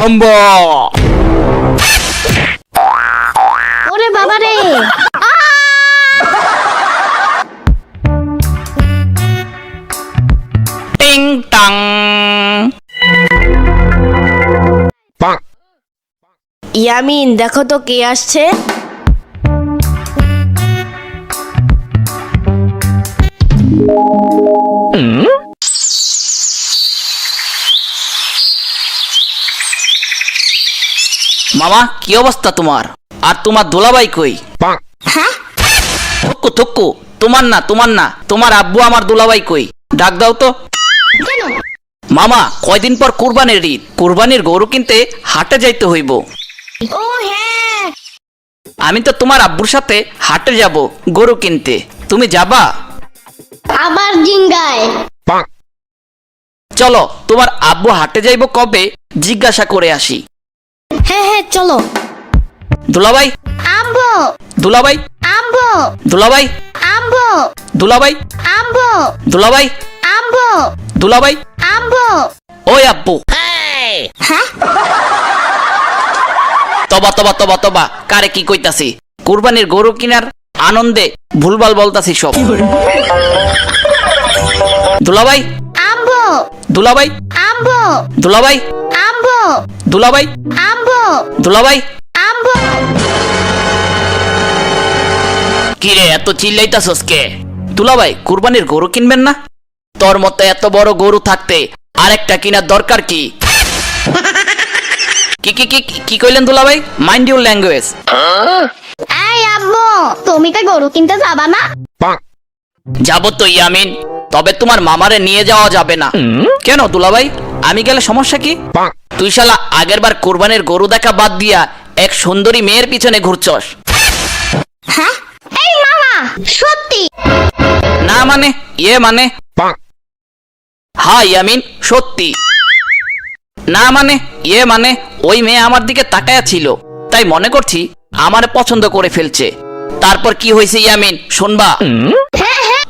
হাম্বা। ওরে বাবা রে, টিং টাং। ইয়ামিন দেখো তো কে আসছে। মামা কি অবস্থা তোমার? আর তোমার দোলাবাই কই? হ্যাঁ, থুক্কু থুক্কু, তোমার না তোমার না, তোমার আব্বু আমার দোলাবাই কই? ডাক দাও তো। কেন? মামা কয়দিন পর কুরবানির ঈদ, কুরবানির গরু কিনতে হাটে যাইতে হইব। ও হ্যাঁ, আমি তো তোমার আব্বুর সাথে হাটে যাব গরু কিনতে, তুমি যাবা? আবার জিঙ্গায়। চলো তোমার আব্বু হাটে যাইব কবে জিজ্ঞাসা করে আসি। হ্যাঁ হ্যাঁ চলো। দুলাভাই আম্বো দুলাভাই আম্বো দুলাভাই আম্বো দুলাভাই আম্বো দুলাভাই আম্বো দুলাভাই আম্বো। ওই আব্বু। হ্যাঁ, তবা তবা তবা তবা, কারে কি কইতাছি? কুরবানির গরু কিনার আনন্দে ভুলভাল বলতাছি সব। দুলাভাই আম্বো দুলাভাই আম্বো দুলাভাই আম্বো দুলাভাই আম্বো দুলাভাই। আম্বো। কিরে এত চিল্লাইতাছস কে? দুলাভাই কুরবানির গরু কিনবেন না? তোর মতো এত বড় গরু থাকতে আরেকটা কিনার দরকার কি? কি কি কি কি কইলেন দুলাভাই? Mind your language. এই আম্মু, তুমি তো গরু কিনতে যাবা না? যাবো তো ইয়ামিন, তবে তোমার মামারে নিয়ে যাওয়া যাবে না। কেন দুলাভাই, আমি গেলে সমস্যা কি? তুই শালা আগের বার কোরবানির গরু দেখা বাদ দিয়া এক সুন্দরী মেয়ের পিছনে ঘুরছস। হ্যাঁ, এই মামা সত্যি? না মানে ইয়ে মানে হ্যাঁ ইয়ামিন সত্যি। না মানে ইয়ে মানে ওই মেয়ে আমার দিকে তাকায়া ছিল, তাই মনে করছি আমার পছন্দ করে ফেলছে। তারপর কি হয়েছে ইয়ামিন শুনবা? হ্যাঁ হ্যাঁ,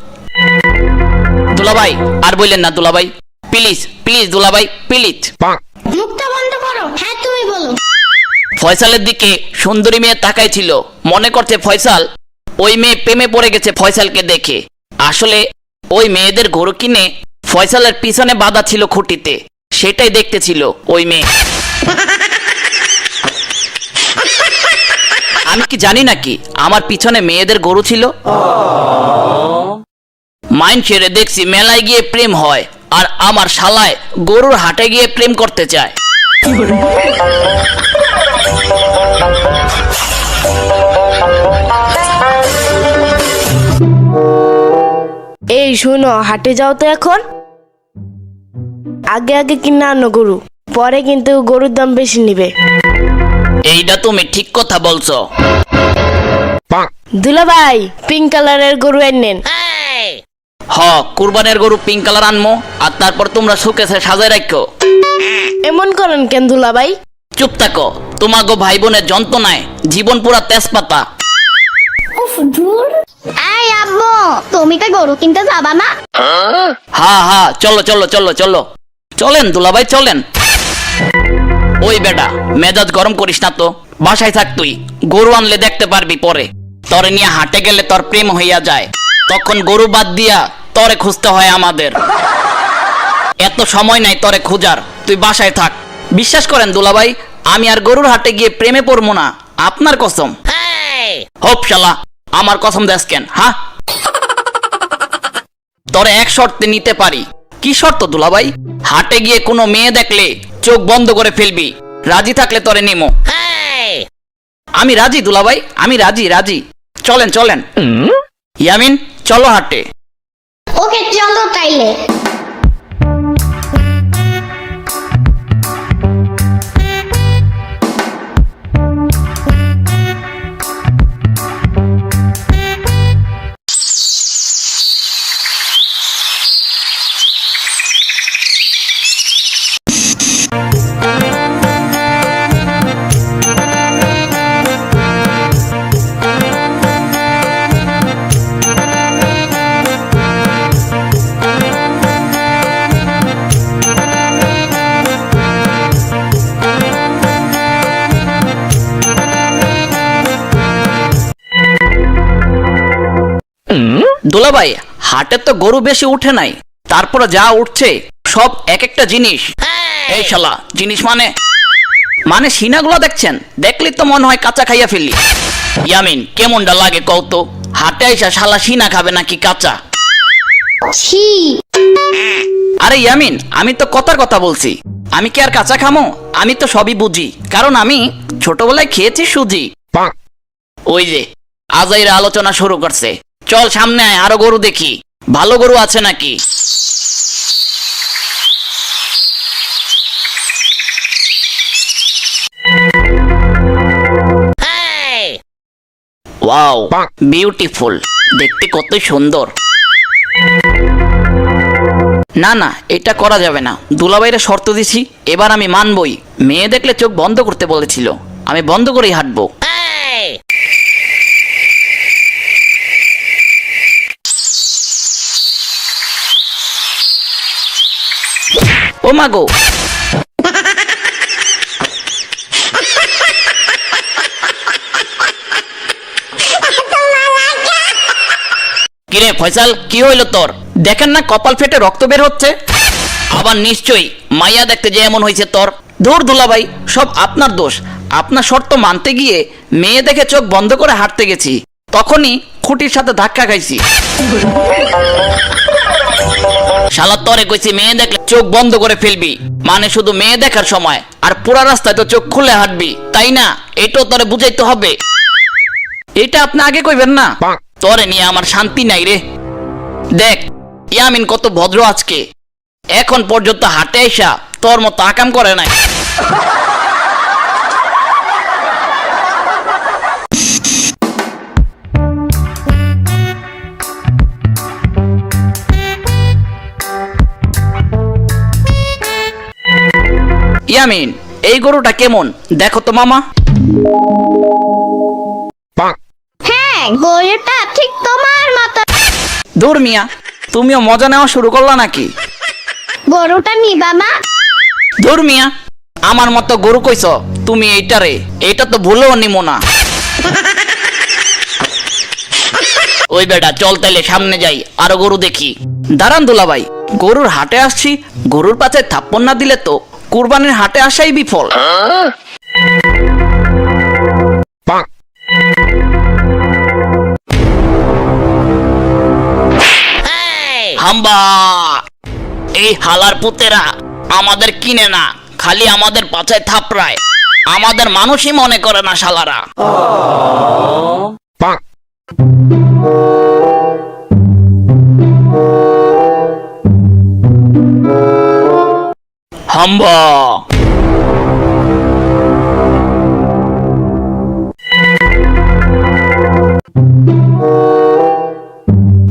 দুলাভাই আর বললেন না দুলাভাই, প্লিজ প্লিজ দুলাভাই প্লিজ। মুখটা বন্ধ করো। হ্যাঁ তুমি বলো। ফয়সালের দিকে সুন্দরী মেয়ে তাকাইছিল, মনে করছে ফয়সাল ওই মেয়ে প্রেমে পড়ে গেছে ফয়সালকে দেখে। আসলে ওই মেয়েদের গরু কিনে ফয়সালের পিছনে বাঁধা ছিল খুঁটিতে, সেটাই দেখতেছিল ওই মেয়ে। আমি কি জানি নাকি আমার পিছনে মেয়েদের গরু ছিল? মাইন্ড ছেড়ে দেখছি মেলায় গিয়ে প্রেম হয়, আর আমার শালায় গরুর হাটে গিয়ে প্রেম করতে চায়। এই শোনো, হাটে যাও তো এখন। আগে আগে কিনে আনো গরু, পরে কিন্তু গরুর দাম বেশি নিবে। এইটা তুমি ঠিক কথা বলছো। দুলাভাই পিঙ্ক কালারের গরু এনেন। হ, কুরবানের গরু পিঙ্ক কালার আনমো, আর তারপর তোমরা শোকেসে সাজায় রাখো। এমন করেন কেন দুলাভাই? চুপ থাকো, তোমাগো ভাই বোনের যন্ত্রণায় জীবন পুরা তেজপাতা। এই আম্মু, তুমি তো গরু কিনতে যাবা না? হা হা, চলো চলো চলো চলো, চলেন দুলাভাই চলেন। ওই বেটা মেজাজ গরম করিস না তো, বাসায় থাক তুই। গরু আনলে দেখতে পারবি পরে। তরে নিয়ে হাটে গেলে তোর প্রেম হইয়া যায়, তখন গরু বাদ দিয়া তরে খুঁজতে হয় আমাদের। এত সময় নাই তরে খুঁজার, তুই বাসায় থাক। বিশ্বাস করেন দুলাভাই, আমি আর গরুর হাটে গিয়ে প্রেমে পড়বো না, আপনার কসম। হোপ শালা, আমার কসম দেস কেন? হ্যাঁ, তরে এক শর্তে নিতে পারি। কি শর্ত দুলাভাই? হাটে গিয়ে কোনো মেয়ে দেখলে চোখ বন্ধ করে ফেলবি, রাজি থাকলে তরে নিমো। আমি রাজি দুলাভাই, আমি রাজি রাজি। চলেন চলেন ইয়ামিন, চলো হাটে। ওকে চলো তাইলে। দুলাভাই, হাটে তো গরু বেশি উঠে নাই, তারপরে যা উঠছে সব এক একটা জিনিস। এই শালা, জিনিস মানে মানে সিনাগুলো দেখছেন, দেখলি তো মনে হয় কাঁচা খাইয়া ফেললি। ইয়ামিন, কেমনটা লাগে কও তো? হাটে আইসা শালা সিনা খাবে নাকি কাঁচা? ছি। আরে ইয়ামিন, আমি তো কথার কথা বলছি, আমি কি আর কাঁচা খামো? আমি তো সবই বুঝি, কারণ আমি ছোটবেলায় খেয়েছি সুজি। ওই যে আজাইরা আলোচনা শুরু করছে, চল সামনে আয়, আরো গরু দেখি, ভালো গরু আছে নাকি। ওয়াও, বিউটিফুল, দেখতে কত সুন্দর। না না, এটা করা যাবে না, দুলাভাইরে শর্ত দিছি, এবার আমি মানবই। মেয়ে দেখলে চোখ বন্ধ করতে বলেছিল, আমি বন্ধ করেই হাঁটবো। ও মা গো, কিরে ফয়সাল, কি হইল তোর? দেখেন না কপাল ফেটে রক্ত বের হচ্ছে, আবার নিশ্চয়ই মাইয়া দেখতে যে এমন হয়েছে তোর। ধুর দুলাভাই, সব আপনার দোষ। আপনার শর্ত মানতে গিয়ে মেয়ে দেখে চোখ বন্ধ করে হাঁটতে গেছি, তখনই খুঁটির সাথে ধাক্কা খাইছি। শালা, তরে কইছি মেয়ে দেখলে চোখ বন্ধ করে ফেলবি, মানে শুধু মেয়ে দেখার সময়, আর পুরা রাস্তায় তো চোখ খুলে হাঁটবি, তাই না? এটাও তোরে বুঝাইতে হবে। এটা আপনি আগে কইবেন না? তোরে নিয়ে আমার শান্তি নাই রে। দেখ ইয়ামিন কত ভদ্র আজকে, এখন পর্যন্ত হাটে আইসা তোর মতো আকাম করে নাই। ইয়ামিন, এই গরুটা কেমন দেখো তো মামা। হ্যাঁ, গরুটা ঠিক তোমার মতো। দূর মিয়া, তুমিও মজা নেওয়া শুরু করলা নাকি? গরুটা নিবা মা? দূর মিয়া, আমার মতো গরু কইছ তুমি এইটারে? এটা তো ভুলেও নিমো না। ওই বেটা, চল তাইলে সামনে যাই, আরো গরু দেখি। দাঁড়ান দুলাভাই, গরুর হাটে আসছি, গরুর পাছে থাপ্পড় না দিলে তো কুরবানির হাটে আসাই বিফল। হাম্বা, এই হালার পুতেরা আমাদের কিনে না, খালি আমাদের পাছায় থাপড়ায়, আমাদের মানুষই মনে করে না শালারা। হাম্বা,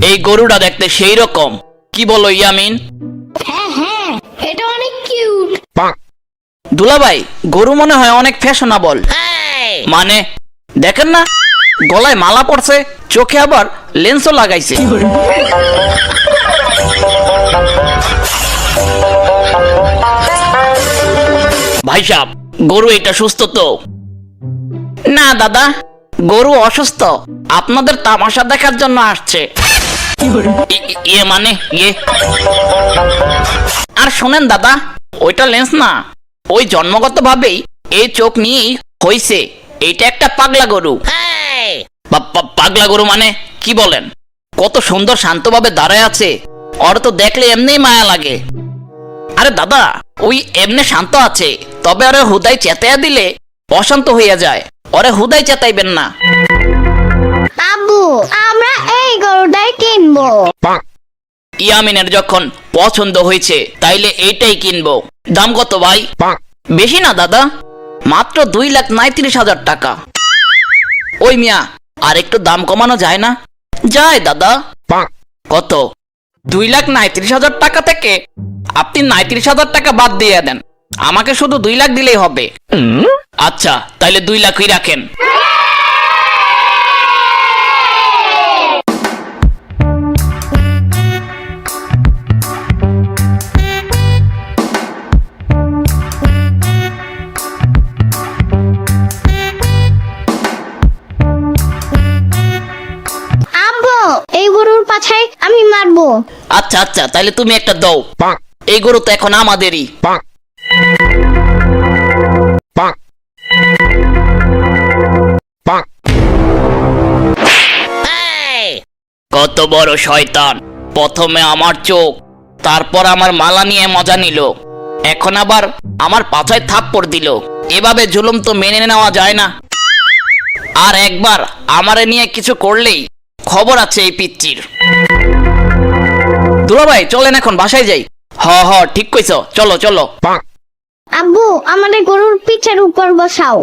এই গরুটা দেখতে সেই রকম, কি বলো ইয়ামিন? হ্যাঁ হ্যাঁ, এটা অনেক কিউট। দুলাভাই, গরু মনে হয় অনেক ফ্যাশনেবল। মানে দেখেন না, গলায় মালা পড়ছে, চোখে আবার লেন্সও লাগাইছে। ভাই সাহেব, গরু এটা সুস্থ তো? না দাদা, গরু অসুস্থ, আপনাদের তামাশা দেখার জন্য আসছে। ইয়ে মানে ইয়ে। আর শোনেন দাদা, ওইটা লেন্স না, ওই জন্মগতভাবেই এই চোখ নিয়েই হইছে। এইটা একটা পাগলা গরু। পাগলা গরু মানে কি বলেন? কত সুন্দর শান্তভাবে দাঁড়ায় আছে, ওর তো দেখলে এমনি মায়া লাগে। আরে দাদা, ওই এমনি শান্ত আছে, তবে ওরে হুদাই চেতাইয়া দিলে অশান্ত হইয়া যায়, ওরে হুদাই চেতাইবেন না। আব্বু, আমরা এই গরুটাই কিনবো। ইয়ামিনের যখন পছন্দ হয়েছে, তাইলে এইটাই কিনবো। দাম কত ভাই? বেশি না দাদা, মাত্র 2,39,000 টাকা। ওই মিয়া, আর একটু দাম কমানো যায় না? যায় দাদা। কত? 2,39,000 টাকা থেকে আপনি 39,000 টাকা বাদ দিয়ে দেন, আমাকে শুধু 2 লাখ দিলেই হবে। আচ্ছা, তাইলে 2 লাখই রাখেন। আব্বু, এই গরুর পাছায় আচ্ছা আচ্ছা, তাইলে তুমি একটা দাও। এই গরু তো এখন আমাদেরই। কত বড় শয়তান! প্রথমে আমার চোখ, তারপর আমার মালা নিয়ে মজা নিল, এখন আবার আমার পাছায় থাপ্পড় দিল। এভাবে জুলুম তো মেনে নেওয়া যায় না। আর একবার আমারে নিয়ে কিছু করলেই খবর আছে এই পিচ্চির। দুলাভাই চলেন এখন বাসায় যাই। হ ঠিক কইছো, চলো চলো। আব্বু আমাদের গরুর পিঠের উপর বসাও।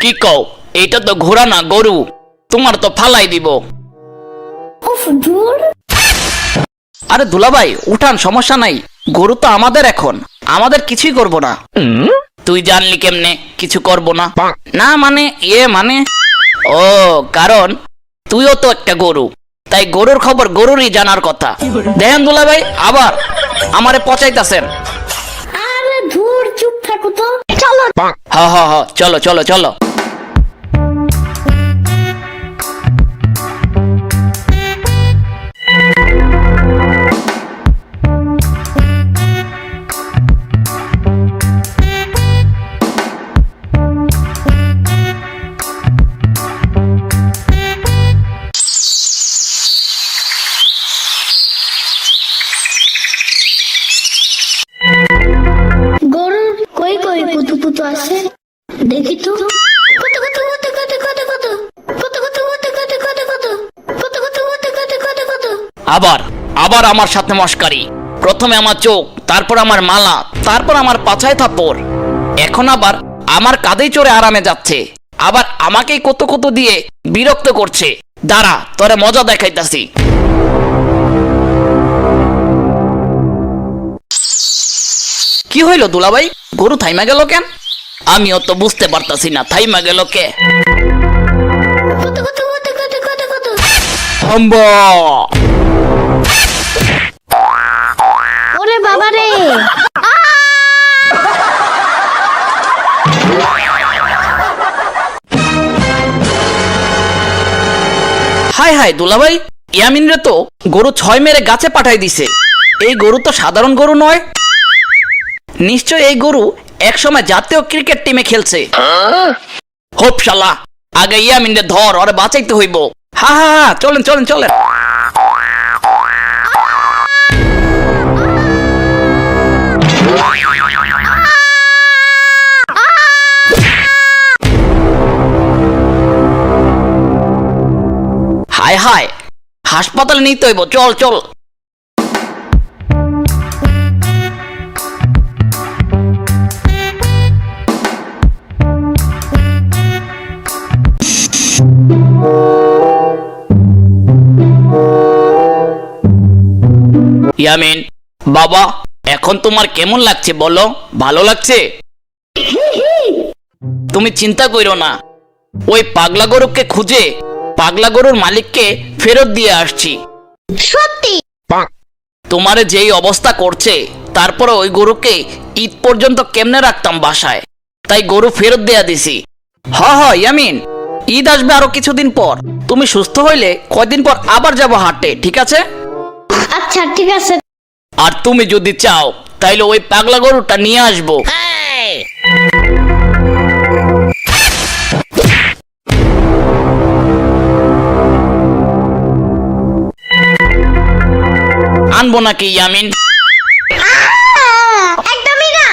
কি কও? এইটা তো ঘোড়া না, গরু। তোমার তো ফালাই দিব। উফ দূর। আরে দুলাভাই উঠান, সমস্যা নাই। গরু তো আমাদের, এখন আমাদের কিছুই করব না। তুই জানলি কেমনে কিছু করব না? না মানে মানে ও, কারণ তুইও তো একটা গরু, তাই গরুর খবর গরুরই জানার কথা। দেখেন দুলাভাই আবার আমারে পচাইতাছেন। আরে ধুর, চুপ থাকো তো। চলো। হ চলো চলো চলো। গরুর কই কই কুতু কুতু আছে দেখি তো। কত কত কত কত কত কত কত কত কত কত কত কত কত কত কত কত কত। আবার আবার আমার সাথে মস্কারি। প্রথমে আমার চোখ, তারপর আমার মালা, তারপর আমার পাছায় থাপ্পড়, এখন আবার আমার কাঁধেই চড়ে আরামে যাচ্ছে, আবার আমাকেই কত কত দিয়ে বিরক্ত করছে। দাঁড়া, তোরে মজা দেখাইতাছি। কি হইল দুলাভাই? গরু থাইমা গেল কেন? আমিও তো বুঝতে পারতাছি না, থাইমা গেল কে? কত কত কত কত কত কত। হাম্বা! ওরে বাবা রে। হাই হাই দুলাভাই, ইয়ামিন রে তো গরু 6 মেরে গাছে পাঠাই দিছে। এই গরু তো সাধারণ গরু নয়, নিশ্চয় এই গরু একসময় জাতীয় ক্রিকেট টিমে খেলছে। হোপ শালা, আগে ইয়ামিন রে ধর, ওরে বাঁচাইতে হইব। হা হা হা, চলেন চলেন চলেন। হায় হায়, হাসপাতালে নিতে হইব, চল চল। ইয়ামিন বাবা, এখন তোমার কেমন লাগছে বলো? ভালো লাগছে? তুমি চিন্তা কইরো না, ওই পাগলা গরুকে খুঁজে পাগলা গরুর মালিককে ফেরত দিয়ে আসছি। সত্যি? তোমারে যেই অবস্থা করছে, তারপরে ওই গরুকে ঈদ পর্যন্ত কেমনে রাখতাম বাসায়, তাই গরু ফেরত দেয়া দিছি। হ ইয়ামিন, ঈদ আসবে আরো কিছুদিন পর। তুমি সুস্থ হইলে কয়দিন পর আবার যাব হাটে, ঠিক আছে? আচ্ছা ঠিক আছে। আর তুমি যদি চাও তাইলে ওই পাগলা গরুটা নিয়ে আসবো। আনবো নাকি ইয়ামিন? একদমই না।